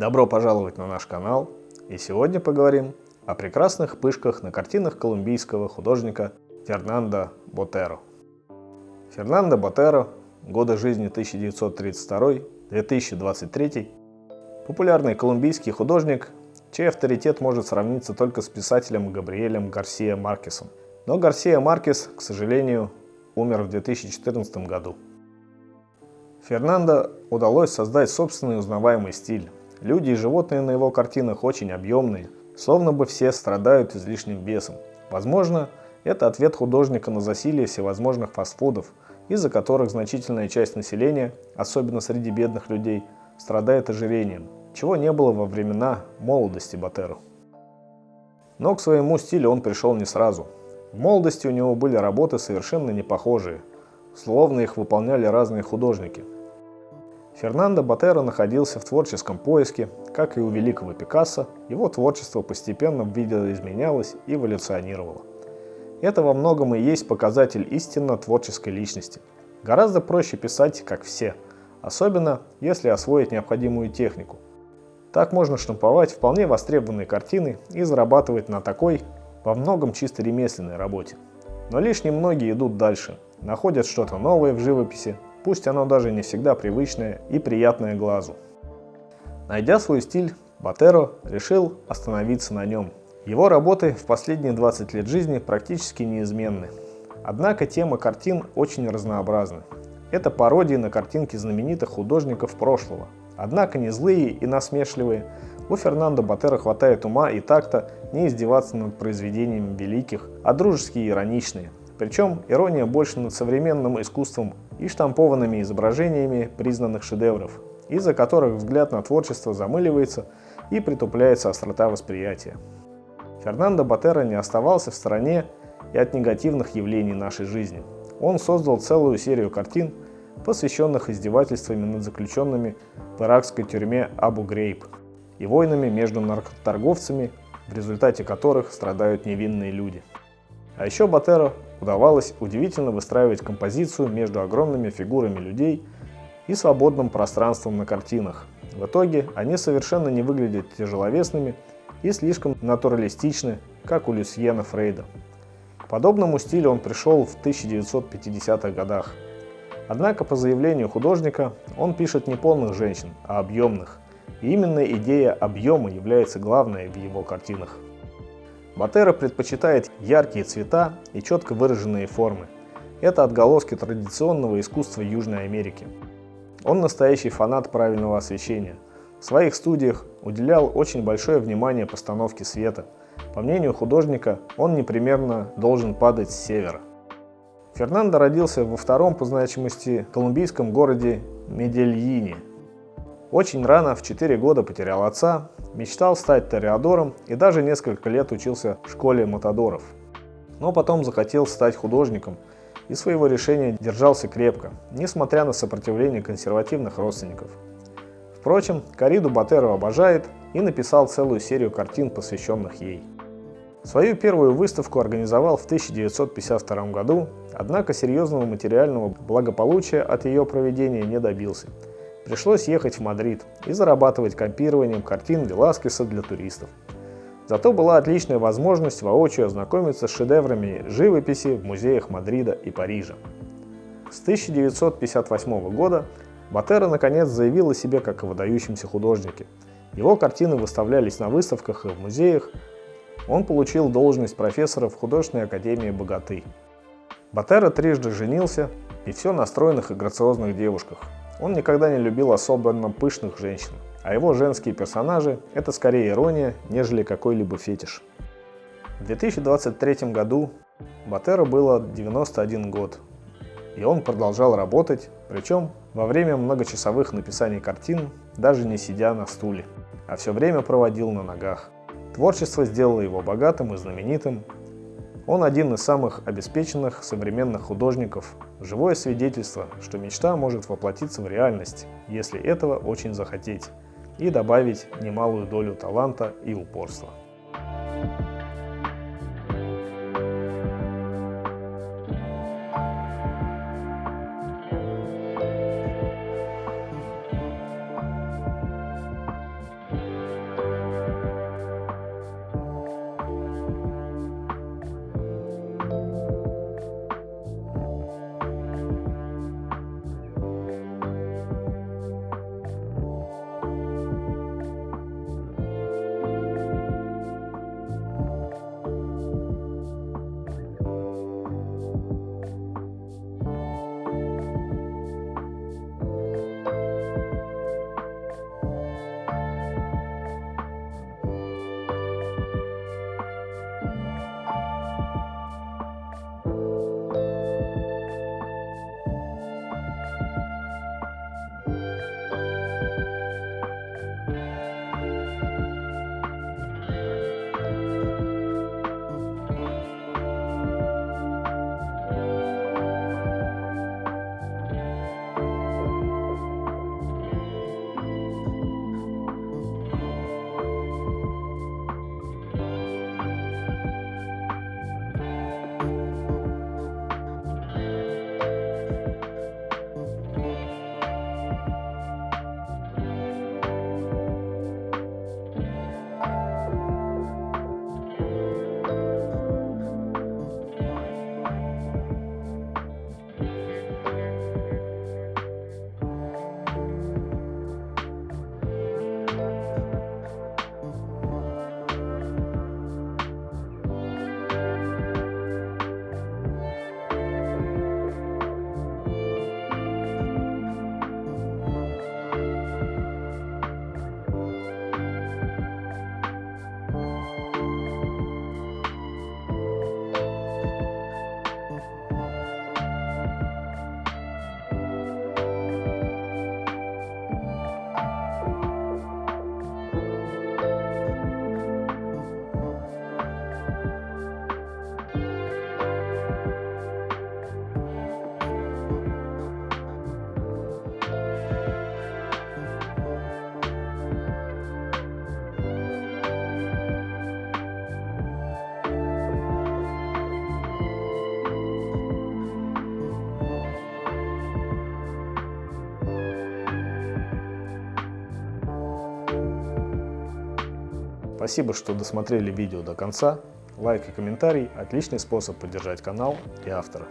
Добро пожаловать на наш канал, и сегодня поговорим о прекрасных вспышках на картинах колумбийского художника Фернандо Ботеро. Фернандо Ботеро, годы жизни 1932-2023, популярный колумбийский художник, чей авторитет может сравниться только с писателем Габриэлем Гарсиа Маркесом. Но Гарсиа Маркес, к сожалению, умер в 2014 году. Фернандо удалось создать собственный узнаваемый стиль. Люди и животные на его картинах очень объемные, словно бы все страдают излишним весом. Возможно, это ответ художника на засилие всевозможных фастфудов, из-за которых значительная часть населения, особенно среди бедных людей, страдает ожирением, чего не было во времена молодости Ботеро. Но к своему стилю он пришел не сразу. В молодости у него были работы совершенно не похожие, словно их выполняли разные художники. Фернандо Ботеро находился в творческом поиске, как и у великого Пикассо, его творчество постепенно видоизменялось и эволюционировало. Это во многом и есть показатель истинно творческой личности. Гораздо проще писать, как все, особенно если освоить необходимую технику. Так можно штамповать вполне востребованные картины и зарабатывать на такой, во многом чисто ремесленной работе. Но лишь немногие идут дальше, находят что-то новое в живописи, пусть оно даже не всегда привычное и приятное глазу. Найдя свой стиль, Ботеро решил остановиться на нем. Его работы в последние 20 лет жизни практически неизменны. Однако тема картин очень разнообразна. Это пародии на картинки знаменитых художников прошлого. Однако не злые и насмешливые. У Фернандо Ботеро хватает ума и такта не издеваться над произведениями великих, а дружеские и ироничные. Причем ирония больше над современным искусством и штампованными изображениями признанных шедевров, из-за которых взгляд на творчество замыливается и притупляется острота восприятия. Фернандо Ботеро не оставался в стороне и от негативных явлений нашей жизни. Он создал целую серию картин, посвященных издевательствами над заключенными в иракской тюрьме Абу-Грейб и войнами между наркоторговцами, в результате которых страдают невинные люди. А еще Ботеро удавалось удивительно выстраивать композицию между огромными фигурами людей и свободным пространством на картинах. В итоге они совершенно не выглядят тяжеловесными и слишком натуралистичны, как у Люсьена Фрейда. К подобному стилю он пришел в 1950-х годах. Однако, по заявлению художника, он пишет не полных женщин, а объемных. И именно идея объема является главной в его картинах. Ботеро предпочитает яркие цвета и четко выраженные формы. Это отголоски традиционного искусства Южной Америки. Он настоящий фанат правильного освещения. В своих студиях уделял очень большое внимание постановке света. По мнению художника, он непременно должен падать с севера. Фернандо родился во втором по значимости колумбийском городе Медельине. Очень рано, в 4 года, потерял отца, мечтал стать тореадором и даже несколько лет учился в школе матадоров. Но потом захотел стать художником и своего решения держался крепко, несмотря на сопротивление консервативных родственников. Впрочем, Корриду Ботеро обожает и написал целую серию картин, посвященных ей. Свою первую выставку организовал в 1952 году, однако серьезного материального благополучия от ее проведения не добился. Пришлось ехать в Мадрид и зарабатывать копированием картин Веласкеса для туристов. Зато была отличная возможность воочию ознакомиться с шедеврами живописи в музеях Мадрида и Парижа. С 1958 года Ботеро наконец заявил о себе как о выдающемся художнике. Его картины выставлялись на выставках и в музеях. Он получил должность профессора в художественной академии Боготы. Ботеро трижды женился, и все на стройных и грациозных девушках. Он никогда не любил особенно пышных женщин, а его женские персонажи – это скорее ирония, нежели какой-либо фетиш. В 2023 году Ботеро было 91 год, и он продолжал работать, причем во время многочасовых написаний картин, даже не сидя на стуле, а все время проводил на ногах. Творчество сделало его богатым и знаменитым. Он один из самых обеспеченных современных художников, живое свидетельство, что мечта может воплотиться в реальность, если этого очень захотеть, и добавить немалую долю таланта и упорства. Спасибо, что досмотрели видео до конца. Лайк и комментарий – отличный способ поддержать канал и автора.